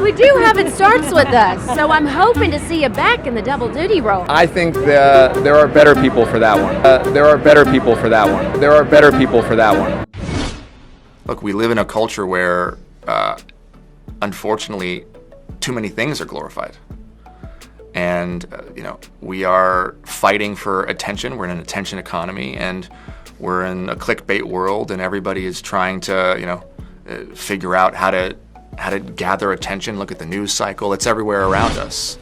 we do have It Starts With Us, so I'm hoping to see you back in the double duty role. I think there are better people for that one. There are better people for that one. There are better people for that one. Look, we live in a culture where, unfortunately, too many things are glorified. And, we are fighting for attention. We're in an attention economy, and we're in a clickbait world, and everybody is trying to, figure out how to gather attention, look at the news cycle. It's everywhere around us.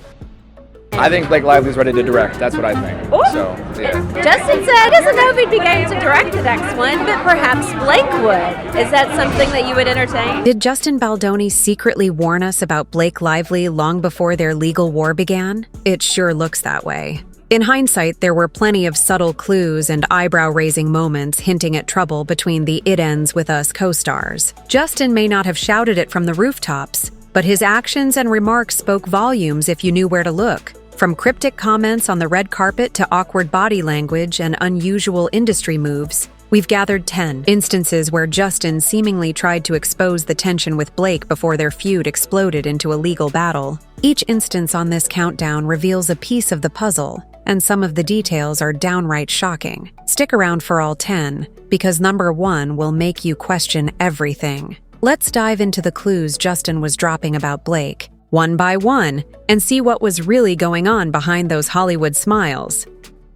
I think Blake Lively's ready to direct. That's what I think. Ooh. So, yeah. Justin said he doesn't know if he'd be game to direct the next one, but perhaps Blake would. Is that something that you would entertain? Did Justin Baldoni secretly warn us about Blake Lively long before their legal war began? It sure looks that way. In hindsight, there were plenty of subtle clues and eyebrow-raising moments hinting at trouble between the It Ends With Us co-stars. Justin may not have shouted it from the rooftops, but his actions and remarks spoke volumes if you knew where to look. From cryptic comments on the red carpet to awkward body language and unusual industry moves, we've gathered 10 instances where Justin seemingly tried to expose the tension with Blake before their feud exploded into a legal battle. Each instance on this countdown reveals a piece of the puzzle, and some of the details are downright shocking. Stick around for all 10, because number 1 will make you question everything. Let's dive into the clues Justin was dropping about Blake, one by one, and see what was really going on behind those Hollywood smiles.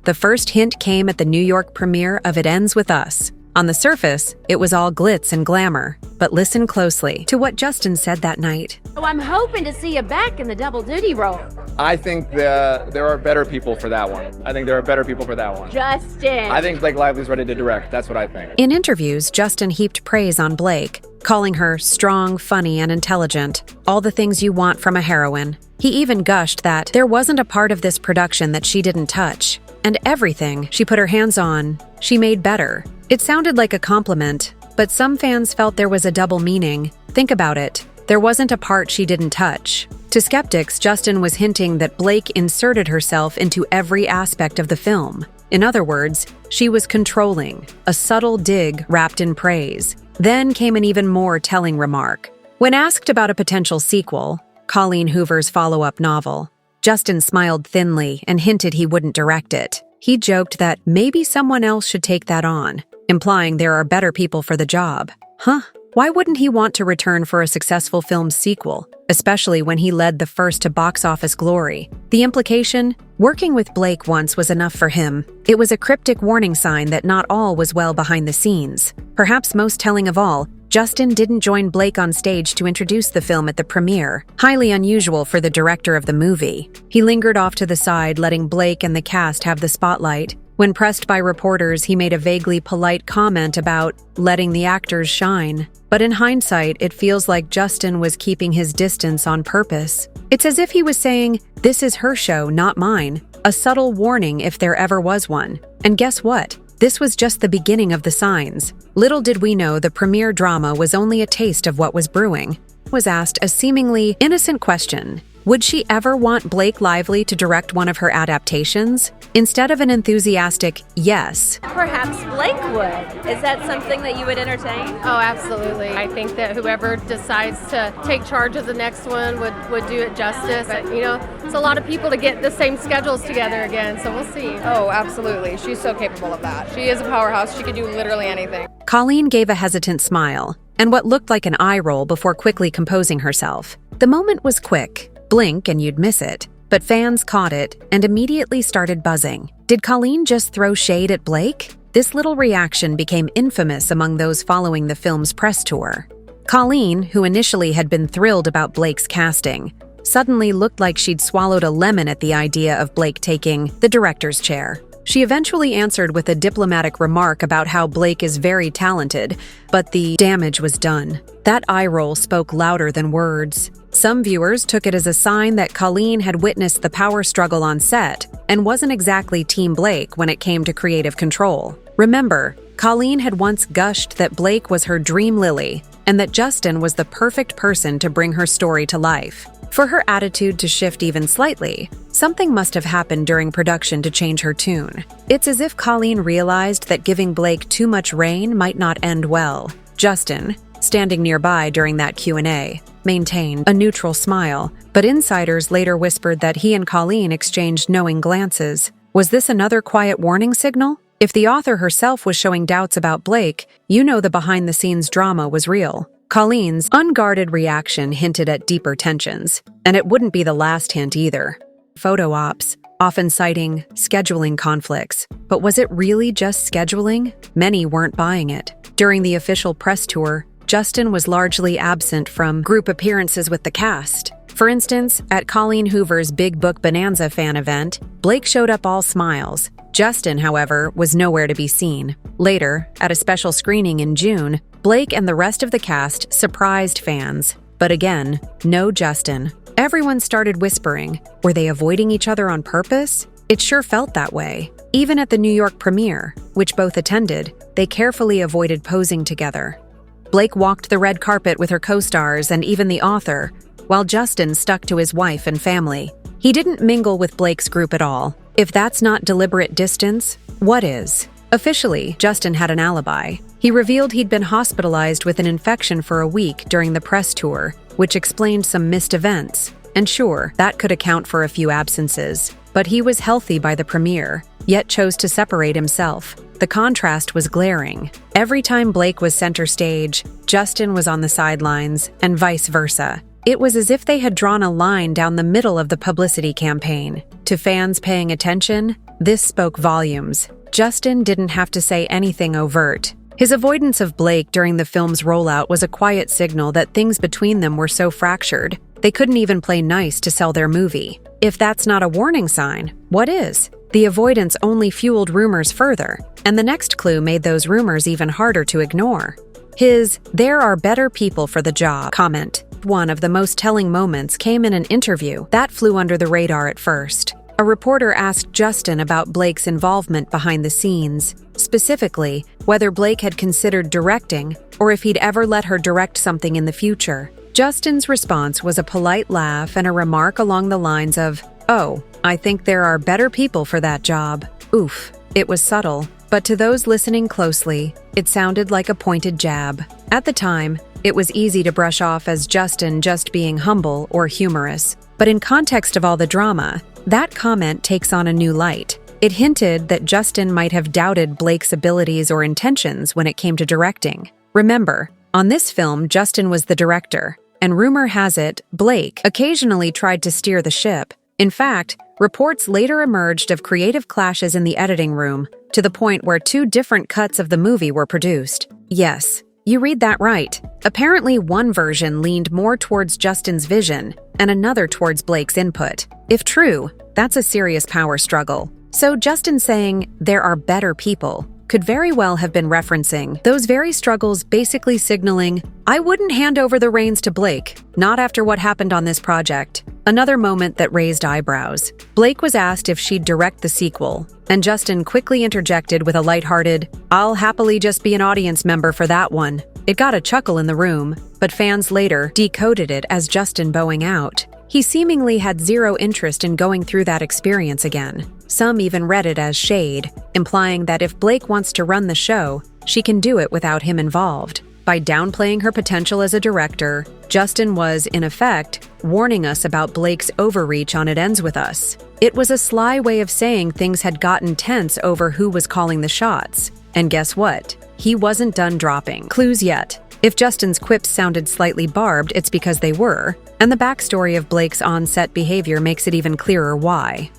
The first hint came at the New York premiere of It Ends With Us. On the surface, it was all glitz and glamour, but listen closely to what Justin said that night. So I'm hoping to see you back in the double duty role. I think there are better people for that one. I think there are better people for that one. Justin. I think Blake Lively's ready to direct. That's what I think. In interviews, Justin heaped praise on Blake, calling her strong, funny, and intelligent, all the things you want from a heroine. He even gushed that there wasn't a part of this production that she didn't touch, and everything she put her hands on, she made better. It sounded like a compliment, but some fans felt there was a double meaning. Think about it. There wasn't a part she didn't touch. To skeptics, Justin was hinting that Blake inserted herself into every aspect of the film. In other words, she was controlling, a subtle dig wrapped in praise. Then came an even more telling remark. When asked about a potential sequel, Colleen Hoover's follow-up novel, Justin smiled thinly and hinted he wouldn't direct it. He joked that maybe someone else should take that on, implying there are better people for the job. Huh? Why wouldn't he want to return for a successful film's sequel, especially when he led the first to box office glory? The implication? Working with Blake once was enough for him. It was a cryptic warning sign that not all was well behind the scenes. Perhaps most telling of all, Justin didn't join Blake on stage to introduce the film at the premiere, highly unusual for the director of the movie. He lingered off to the side, letting Blake and the cast have the spotlight. When pressed by reporters, he made a vaguely polite comment about letting the actors shine. But in hindsight, it feels like Justin was keeping his distance on purpose. It's as if he was saying, "This is her show, not mine," a subtle warning if there ever was one. And guess what? This was just the beginning of the signs. Little did we know the premiere drama was only a taste of what was brewing. Was asked a seemingly innocent question. Would she ever want Blake Lively to direct one of her adaptations? Instead of an enthusiastic yes. Perhaps Blake would. Is that something that you would entertain? Oh, absolutely. I think that whoever decides to take charge of the next one would do it justice. But, it's a lot of people to get the same schedules together again, so we'll see. Oh, absolutely. She's so capable of that. She is a powerhouse. She could do literally anything. Colleen gave a hesitant smile and what looked like an eye roll before quickly composing herself. The moment was quick. Blink and you'd miss it. But fans caught it and immediately started buzzing. Did Colleen just throw shade at Blake? This little reaction became infamous among those following the film's press tour. Colleen, who initially had been thrilled about Blake's casting, suddenly looked like she'd swallowed a lemon at the idea of Blake taking the director's chair. She eventually answered with a diplomatic remark about how Blake is very talented, but the damage was done. That eye roll spoke louder than words. Some viewers took it as a sign that Colleen had witnessed the power struggle on set and wasn't exactly Team Blake when it came to creative control. Remember, Colleen had once gushed that Blake was her dream lily and that Justin was the perfect person to bring her story to life. For her attitude to shift even slightly, something must have happened during production to change her tune. It's as if Colleen realized that giving Blake too much rein might not end well. Justin, standing nearby during that Q&A, maintained a neutral smile, but insiders later whispered that he and Colleen exchanged knowing glances. Was this another quiet warning signal? If the author herself was showing doubts about Blake, you know the behind-the-scenes drama was real. Colleen's unguarded reaction hinted at deeper tensions, and it wouldn't be the last hint either. Photo ops, often citing scheduling conflicts. But was it really just scheduling? Many weren't buying it. During the official press tour, Justin was largely absent from group appearances with the cast. For instance, at Colleen Hoover's Big Book Bonanza fan event, Blake showed up all smiles. Justin, however, was nowhere to be seen. Later, at a special screening in June, Blake and the rest of the cast surprised fans. But again, no Justin. Everyone started whispering. Were they avoiding each other on purpose? It sure felt that way. Even at the New York premiere, which both attended, they carefully avoided posing together. Blake walked the red carpet with her co-stars and even the author, while Justin stuck to his wife and family. He didn't mingle with Blake's group at all. If that's not deliberate distance, what is? Officially, Justin had an alibi. He revealed he'd been hospitalized with an infection for a week during the press tour, which explained some missed events. And sure, that could account for a few absences. But he was healthy by the premiere, yet chose to separate himself. The contrast was glaring. Every time Blake was center stage, Justin was on the sidelines, and vice versa. It was as if they had drawn a line down the middle of the publicity campaign. To fans paying attention, this spoke volumes. Justin didn't have to say anything overt. His avoidance of Blake during the film's rollout was a quiet signal that things between them were so fractured, they couldn't even play nice to sell their movie. If that's not a warning sign, what is? The avoidance only fueled rumors further, and the next clue made those rumors even harder to ignore. His "there are better people for the job" comment, one of the most telling moments, came in an interview that flew under the radar at first. A reporter asked Justin about Blake's involvement behind the scenes, specifically whether Blake had considered directing or if he'd ever let her direct something in the future. Justin's response was a polite laugh and a remark along the lines of, "Oh, I think there are better people for that job." Oof. It was subtle, but to those listening closely, it sounded like a pointed jab. At the time, it was easy to brush off as Justin just being humble or humorous. But in context of all the drama, that comment takes on a new light. It hinted that Justin might have doubted Blake's abilities or intentions when it came to directing. Remember, on this film, Justin was the director, and rumor has it, Blake occasionally tried to steer the ship. In fact, reports later emerged of creative clashes in the editing room, to the point where 2 different cuts of the movie were produced. Yes, you read that right. Apparently, one version leaned more towards Justin's vision, and another towards Blake's input. If true, that's a serious power struggle. So Justin saying, "there are better people," could very well have been referencing those very struggles, basically signaling, "I wouldn't hand over the reins to Blake, not after what happened on this project." Another moment that raised eyebrows. Blake was asked if she'd direct the sequel, and Justin quickly interjected with a lighthearted, "I'll happily just be an audience member for that one." It got a chuckle in the room, but fans later decoded it as Justin bowing out. He seemingly had zero interest in going through that experience again. Some even read it as shade, implying that if Blake wants to run the show, she can do it without him involved. By downplaying her potential as a director, Justin was, in effect, warning us about Blake's overreach on It Ends With Us. It was a sly way of saying things had gotten tense over who was calling the shots. And guess what? He wasn't done dropping clues yet. If Justin's quips sounded slightly barbed, it's because they were, and the backstory of Blake's on-set behavior makes it even clearer why.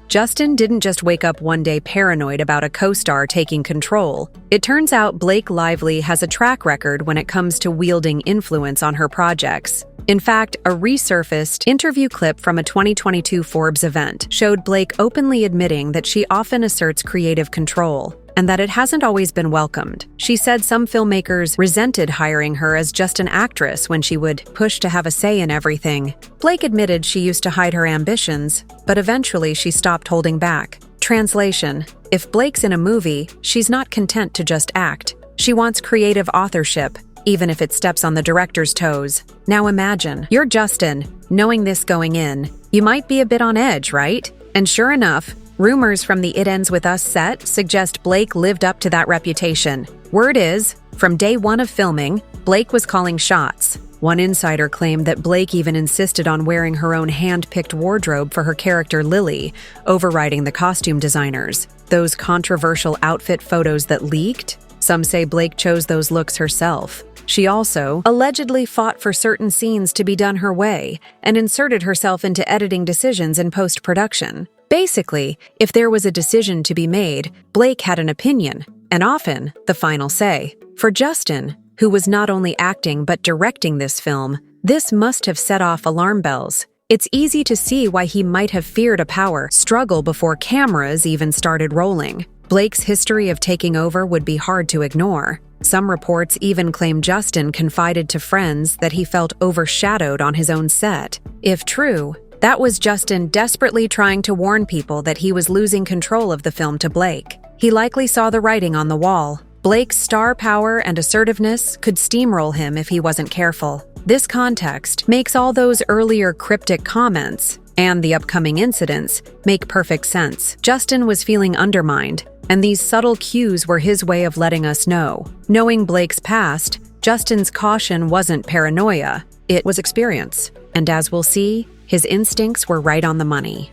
Justin didn't just wake up one day paranoid about a co-star taking control. It turns out Blake Lively has a track record when it comes to wielding influence on her projects. In fact, a resurfaced interview clip from a 2022 Forbes event showed Blake openly admitting that she often asserts creative control, and that it hasn't always been welcomed. She said some filmmakers resented hiring her as just an actress when she would push to have a say in everything. Blake admitted she used to hide her ambitions, but eventually she stopped holding back. Translation: if Blake's in a movie, she's not content to just act. She wants creative authorship, even if it steps on the director's toes. Now imagine, you're Justin, knowing this going in. You might be a bit on edge, right? And sure enough, rumors from the It Ends With Us set suggest Blake lived up to that reputation. Word is, from day one of filming, Blake was calling shots. One insider claimed that Blake even insisted on wearing her own hand-picked wardrobe for her character Lily, overriding the costume designers. Those controversial outfit photos that leaked? Some say Blake chose those looks herself. She also allegedly fought for certain scenes to be done her way and inserted herself into editing decisions in post-production. Basically, if there was a decision to be made, Blake had an opinion, and often the final say. For Justin, who was not only acting but directing this film, this must have set off alarm bells. It's easy to see why he might have feared a power struggle before cameras even started rolling. Blake's history of taking over would be hard to ignore. Some reports even claim Justin confided to friends that he felt overshadowed on his own set. If true, that was Justin desperately trying to warn people that he was losing control of the film to Blake. He likely saw the writing on the wall. Blake's star power and assertiveness could steamroll him if he wasn't careful. This context makes all those earlier cryptic comments and the upcoming incidents make perfect sense. Justin was feeling undermined, and these subtle cues were his way of letting us know. Knowing Blake's past, Justin's caution wasn't paranoia, it was experience. And as we'll see, his instincts were right on the money.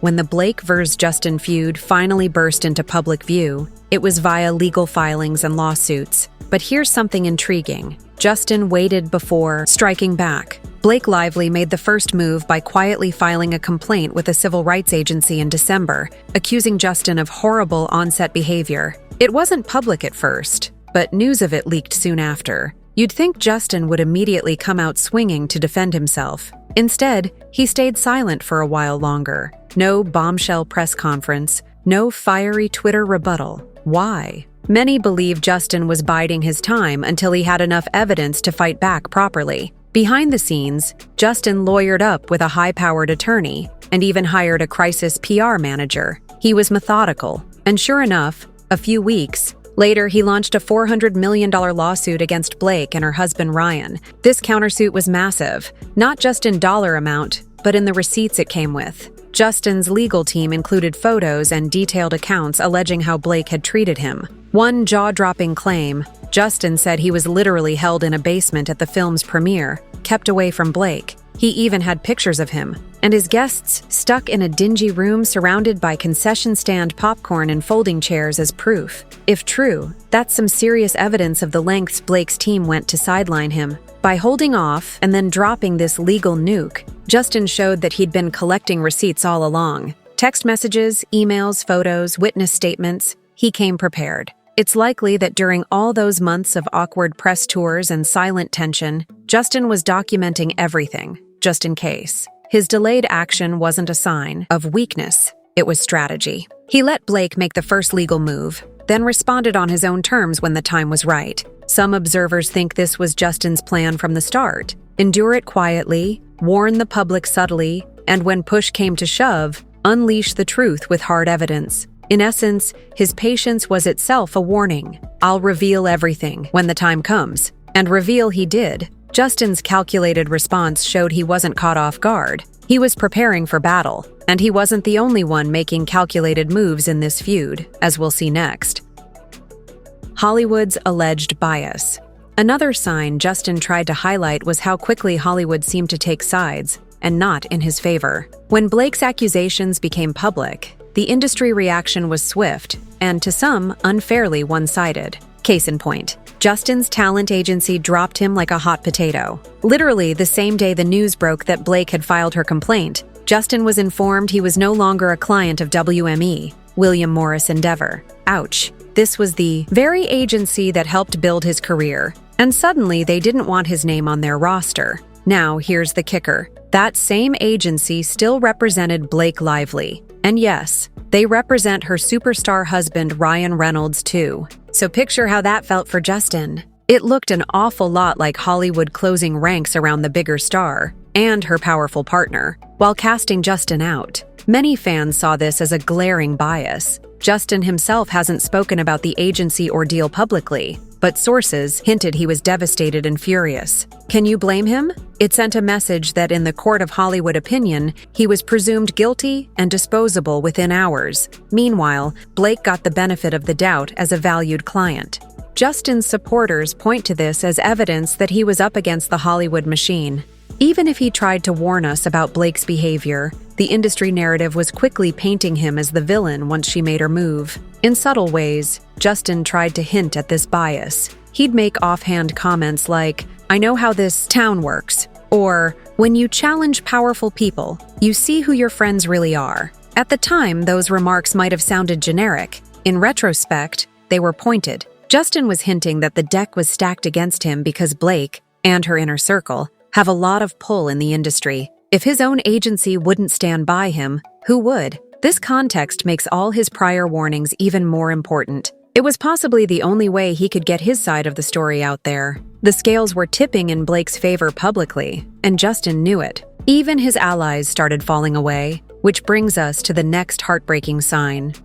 When the Blake vs. Justin feud finally burst into public view, it was via legal filings and lawsuits. But here's something intriguing. Justin waited before striking back. Blake Lively made the first move by quietly filing a complaint with a civil rights agency in December, accusing Justin of horrible on-set behavior. It wasn't public at first, but news of it leaked soon after. You'd think Justin would immediately come out swinging to defend himself. Instead, he stayed silent for a while longer. No bombshell press conference, no fiery Twitter rebuttal. Why? Many believe Justin was biding his time until he had enough evidence to fight back properly. Behind the scenes, Justin lawyered up with a high-powered attorney and even hired a crisis PR manager. He was methodical, and sure enough, a few weeks later he launched a $400 million lawsuit against Blake and her husband Ryan. This countersuit was massive, not just in dollar amount, but in the receipts it came with. Justin's legal team included photos and detailed accounts alleging how Blake had treated him. One jaw-dropping claim, Justin said he was literally held in a basement at the film's premiere, kept away from Blake. He even had pictures of him, and his guests stuck in a dingy room surrounded by concession stand popcorn and folding chairs as proof. If true, that's some serious evidence of the lengths Blake's team went to sideline him. By holding off and then dropping this legal nuke, Justin showed that he'd been collecting receipts all along. Text messages, emails, photos, witness statements. He came prepared. It's likely that during all those months of awkward press tours and silent tension, Justin was documenting everything, just in case. His delayed action wasn't a sign of weakness, it was strategy. He let Blake make the first legal move, then responded on his own terms when the time was right. Some observers think this was Justin's plan from the start. Endure it quietly, warn the public subtly, and when push came to shove, unleash the truth with hard evidence. In essence, his patience was itself a warning. I'll reveal everything when the time comes. And reveal he did. Justin's calculated response showed he wasn't caught off guard. He was preparing for battle, and he wasn't the only one making calculated moves in this feud, as we'll see next. Hollywood's alleged bias. Another sign Justin tried to highlight was how quickly Hollywood seemed to take sides, and not in his favor. When Blake's accusations became public, the industry reaction was swift, and to some, unfairly one-sided. Case in point, Justin's talent agency dropped him like a hot potato. Literally the same day the news broke that Blake had filed her complaint, Justin was informed he was no longer a client of WME, William Morris Endeavor. Ouch. This was the very agency that helped build his career, and suddenly they didn't want his name on their roster. Now, here's the kicker. That same agency still represented Blake Lively. And yes, they represent her superstar husband Ryan Reynolds too. So picture how that felt for Justin. It looked an awful lot like Hollywood closing ranks around the bigger star and her powerful partner, while casting Justin out. Many fans saw this as a glaring bias. Justin himself hasn't spoken about the agency ordeal publicly, but sources hinted he was devastated and furious. Can you blame him? It sent a message that in the court of Hollywood opinion, he was presumed guilty and disposable within hours. Meanwhile, Blake got the benefit of the doubt as a valued client. Justin's supporters point to this as evidence that he was up against the Hollywood machine. Even if he tried to warn us about Blake's behavior, the industry narrative was quickly painting him as the villain once she made her move. In subtle ways, Justin tried to hint at this bias. He'd make offhand comments like, "I know how this town works," or, "When you challenge powerful people, you see who your friends really are." At the time, those remarks might have sounded generic. In retrospect, they were pointed. Justin was hinting that the deck was stacked against him because Blake, and her inner circle, have a lot of pull in the industry. If his own agency wouldn't stand by him, who would? This context makes all his prior warnings even more important. It was possibly the only way he could get his side of the story out there. The scales were tipping in Blake's favor publicly, and Justin knew it. Even his allies started falling away, which brings us to the next heartbreaking sign.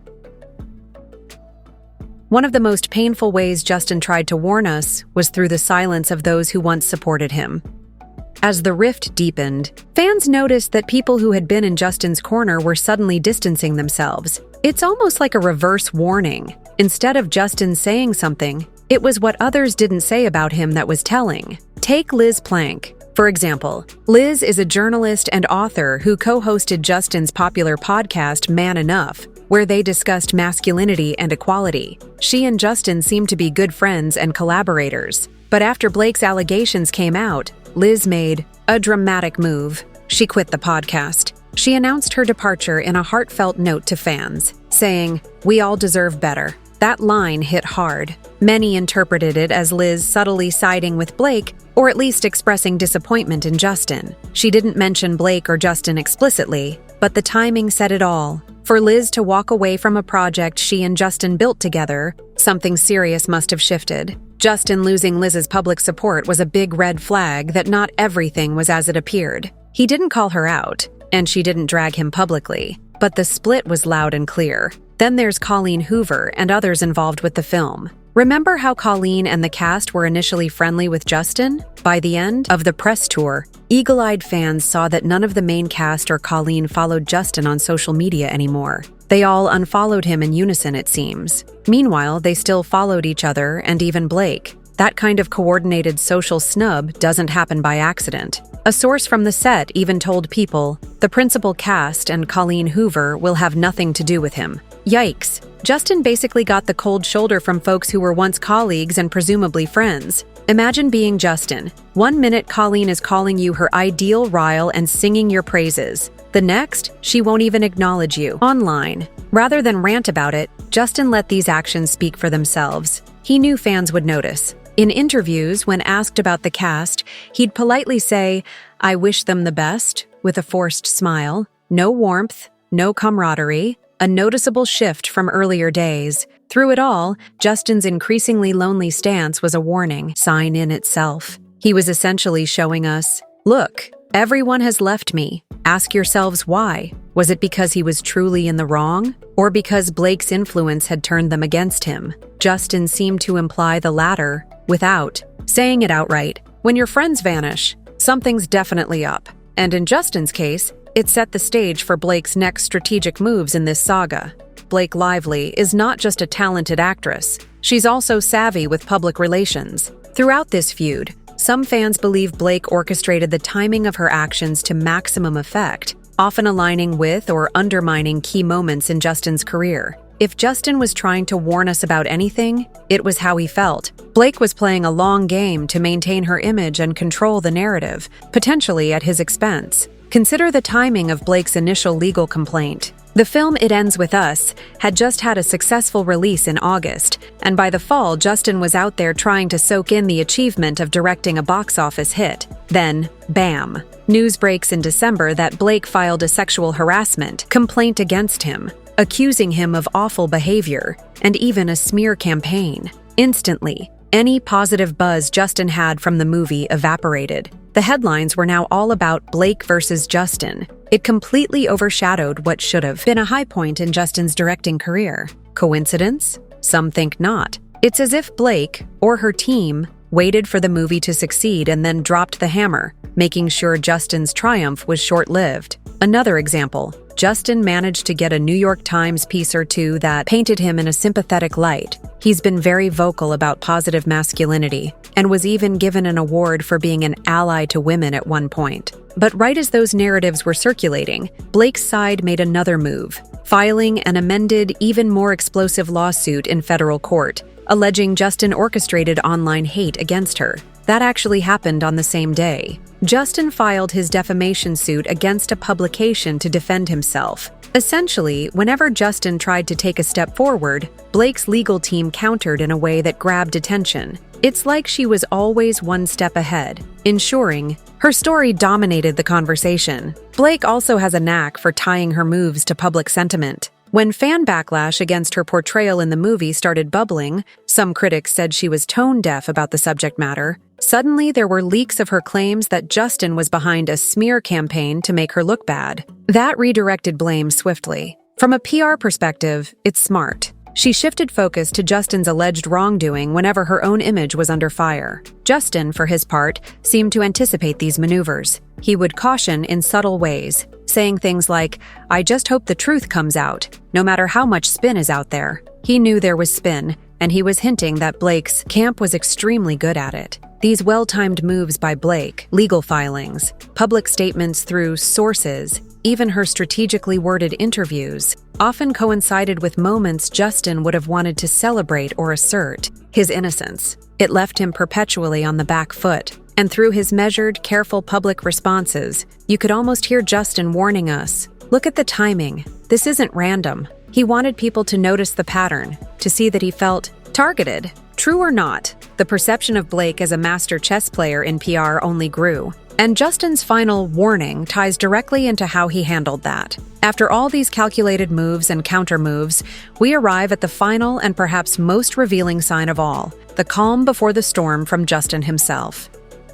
One of the most painful ways Justin tried to warn us was through the silence of those who once supported him. As the rift deepened, fans noticed that people who had been in Justin's corner were suddenly distancing themselves. It's almost like a reverse warning. Instead of Justin saying something, it was what others didn't say about him that was telling. Take Liz Plank, for example. Liz is a journalist and author who co-hosted Justin's popular podcast Man Enough, where they discussed masculinity and equality. She and Justin seemed to be good friends and collaborators. But after Blake's allegations came out, Liz made a dramatic move. She quit the podcast. She announced her departure in a heartfelt note to fans, saying, "We all deserve better." That line hit hard. Many interpreted it as Liz subtly siding with Blake, or at least expressing disappointment in Justin. She didn't mention Blake or Justin explicitly, but the timing said it all. For Liz to walk away from a project she and Justin built together, something serious must have shifted. Justin losing Liz's public support was a big red flag that not everything was as it appeared. He didn't call her out, and she didn't drag him publicly, but the split was loud and clear. Then there's Colleen Hoover and others involved with the film. Remember how Colleen and the cast were initially friendly with Justin? By the end of the press tour, eagle-eyed fans saw that none of the main cast or Colleen followed Justin on social media anymore. They all unfollowed him in unison, it seems. Meanwhile, they still followed each other and even Blake. That kind of coordinated social snub doesn't happen by accident. A source from the set even told People, "The principal cast and Colleen Hoover will have nothing to do with him." Yikes. Justin basically got the cold shoulder from folks who were once colleagues and presumably friends. Imagine being Justin. 1 minute Colleen is calling you her ideal Ryle and singing your praises. The next, she won't even acknowledge you online. Rather than rant about it, Justin let these actions speak for themselves. He knew fans would notice. In interviews, when asked about the cast, he'd politely say, "I wish them the best," with a forced smile. No warmth, no camaraderie, a noticeable shift from earlier days. Through it all, Justin's increasingly lonely stance was a warning sign in itself. He was essentially showing us, "Look, everyone has left me. Ask yourselves why. Was it because he was truly in the wrong? Or because Blake's influence had turned them against him?" Justin seemed to imply the latter, without saying it outright. When your friends vanish, something's definitely up. And in Justin's case, it set the stage for Blake's next strategic moves in this saga. Blake Lively is not just a talented actress. She's also savvy with public relations. Throughout this feud, some fans believe Blake orchestrated the timing of her actions to maximum effect, often aligning with or undermining key moments in Justin's career. If Justin was trying to warn us about anything, it was how he felt. Blake was playing a long game to maintain her image and control the narrative, potentially at his expense. Consider the timing of Blake's initial legal complaint. The film It Ends With Us had just had a successful release in August, and by the fall, Justin was out there trying to soak in the achievement of directing a box office hit. Then, bam! News breaks in December that Blake filed a sexual harassment complaint against him, accusing him of awful behavior, and even a smear campaign. Instantly, any positive buzz Justin had from the movie evaporated. The headlines were now all about Blake versus Justin. It completely overshadowed what should have been a high point in Justin's directing career. Coincidence? Some think not. It's as if Blake, or her team, waited for the movie to succeed and then dropped the hammer, making sure Justin's triumph was short-lived. Another example, Justin managed to get a New York Times piece or two that painted him in a sympathetic light. He's been very vocal about positive masculinity and was even given an award for being an ally to women at one point. But right as those narratives were circulating, Blake's side made another move, filing an amended, even more explosive lawsuit in federal court, alleging Justin orchestrated online hate against her. That actually happened on the same day. Justin filed his defamation suit against a publication to defend himself. Essentially, whenever Justin tried to take a step forward, Blake's legal team countered in a way that grabbed attention. It's like she was always one step ahead, ensuring her story dominated the conversation. Blake also has a knack for tying her moves to public sentiment. When fan backlash against her portrayal in the movie started bubbling, some critics said she was tone-deaf about the subject matter. Suddenly, there were leaks of her claims that Justin was behind a smear campaign to make her look bad. That redirected blame swiftly. From a PR perspective, it's smart. She shifted focus to Justin's alleged wrongdoing whenever her own image was under fire. Justin, for his part, seemed to anticipate these maneuvers. He would caution in subtle ways, saying things like, "I just hope the truth comes out, no matter how much spin is out there." He knew there was spin, and he was hinting that Blake's camp was extremely good at it. These well-timed moves by Blake, legal filings, public statements through sources, even her strategically worded interviews, often coincided with moments Justin would have wanted to celebrate or assert his innocence. It left him perpetually on the back foot, and through his measured, careful public responses, you could almost hear Justin warning us, "Look at the timing. This isn't random." He wanted people to notice the pattern, to see that he felt targeted. True or not, the perception of Blake as a master chess player in PR only grew. And Justin's final warning ties directly into how he handled that. After all these calculated moves and counter moves, we arrive at the final and perhaps most revealing sign of all, the calm before the storm from Justin himself.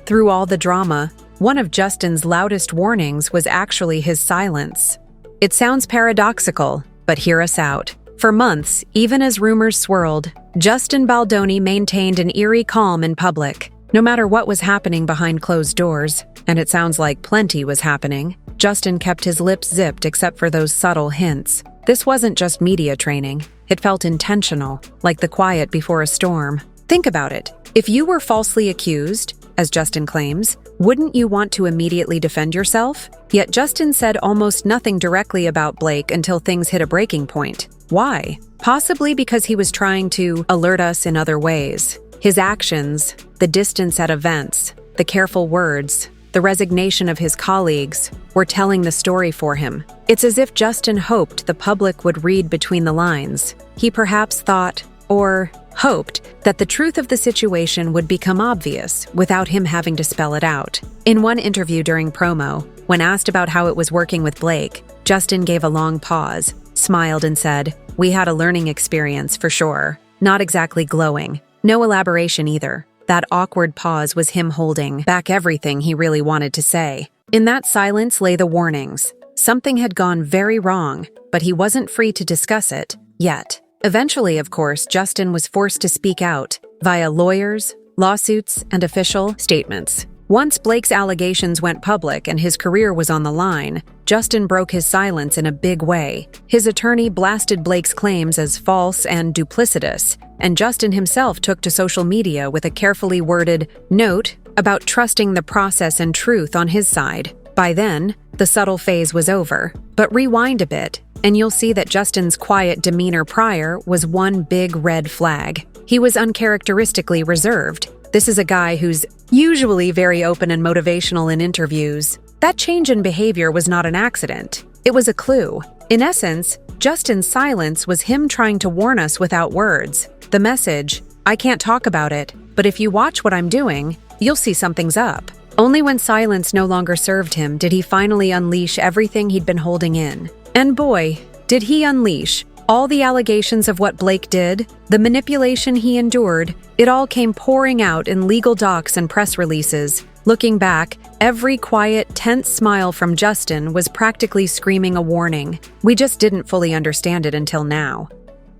Through all the drama, one of Justin's loudest warnings was actually his silence. It sounds paradoxical, but hear us out. For months, even as rumors swirled, Justin Baldoni maintained an eerie calm in public. No matter what was happening behind closed doors, and it sounds like plenty was happening, Justin kept his lips zipped except for those subtle hints. This wasn't just media training. It felt intentional, like the quiet before a storm. Think about it. If you were falsely accused, as Justin claims, wouldn't you want to immediately defend yourself? Yet Justin said almost nothing directly about Blake until things hit a breaking point. Why? Possibly because he was trying to alert us in other ways. His actions, the distance at events, the careful words, the resignation of his colleagues, were telling the story for him. It's as if Justin hoped the public would read between the lines. He perhaps thought, or hoped, that the truth of the situation would become obvious without him having to spell it out. In one interview during promo, when asked about how it was working with Blake, Justin gave a long pause, smiled and said, "We had a learning experience for sure." Not exactly glowing. No elaboration either. That awkward pause was him holding back everything he really wanted to say. In that silence lay the warnings. Something had gone very wrong, but he wasn't free to discuss it yet. Eventually, of course, Justin was forced to speak out via lawyers, lawsuits, and official statements. Once Blake's allegations went public and his career was on the line, Justin broke his silence in a big way. His attorney blasted Blake's claims as false and duplicitous, and Justin himself took to social media with a carefully worded note about trusting the process and truth on his side. By then, the subtle phase was over. But rewind a bit, and you'll see that Justin's quiet demeanor prior was one big red flag. He was uncharacteristically reserved. This is a guy who's usually very open and motivational in interviews. That change in behavior was not an accident. It was a clue. In essence, Justin's silence was him trying to warn us without words. The message, "I can't talk about it, but if you watch what I'm doing, you'll see something's up." Only when silence no longer served him did he finally unleash everything he'd been holding in. And boy, did he unleash. All the allegations of what Blake did, the manipulation he endured, it all came pouring out in legal docs and press releases. Looking back, every quiet, tense smile from Justin was practically screaming a warning. We just didn't fully understand it until now.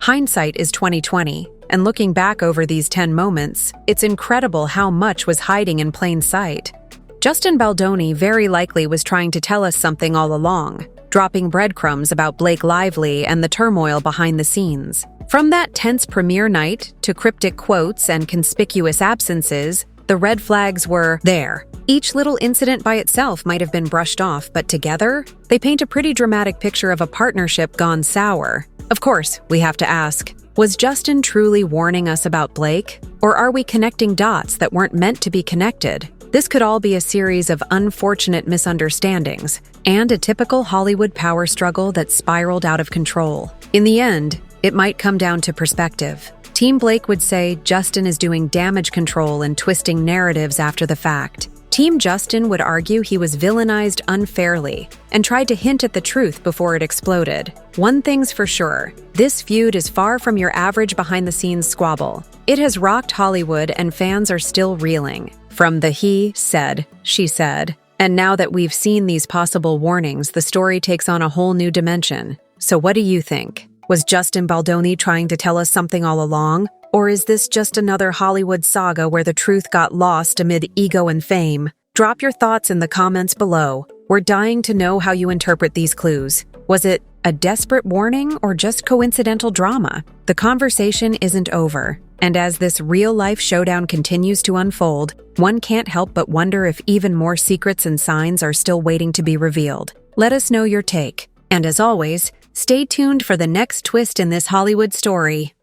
Hindsight is 2020, and looking back over these 10 moments, it's incredible how much was hiding in plain sight. Justin Baldoni very likely was trying to tell us something all along. dropping breadcrumbs about Blake Lively and the turmoil behind the scenes. From that tense premiere night to cryptic quotes and conspicuous absences, the red flags were there. Each little incident by itself might have been brushed off, but together, they paint a pretty dramatic picture of a partnership gone sour. Of course, we have to ask, was Justin truly warning us about Blake? Or are we connecting dots that weren't meant to be connected? This could all be a series of unfortunate misunderstandings and a typical Hollywood power struggle that spiraled out of control. In the end, it might come down to perspective. Team Blake would say Justin is doing damage control and twisting narratives after the fact. Team Justin would argue he was villainized unfairly and tried to hint at the truth before it exploded. One thing's for sure, this feud is far from your average behind-the-scenes squabble. It has rocked Hollywood and fans are still reeling. From the he said, she said. And now that we've seen these possible warnings, the story takes on a whole new dimension. So what do you think? Was Justin Baldoni trying to tell us something all along? Or is this just another Hollywood saga where the truth got lost amid ego and fame? Drop your thoughts in the comments below. We're dying to know how you interpret these clues. Was it a desperate warning or just coincidental drama? The conversation isn't over. And as this real-life showdown continues to unfold, one can't help but wonder if even more secrets and signs are still waiting to be revealed. Let us know your take. And as always, stay tuned for the next twist in this Hollywood story.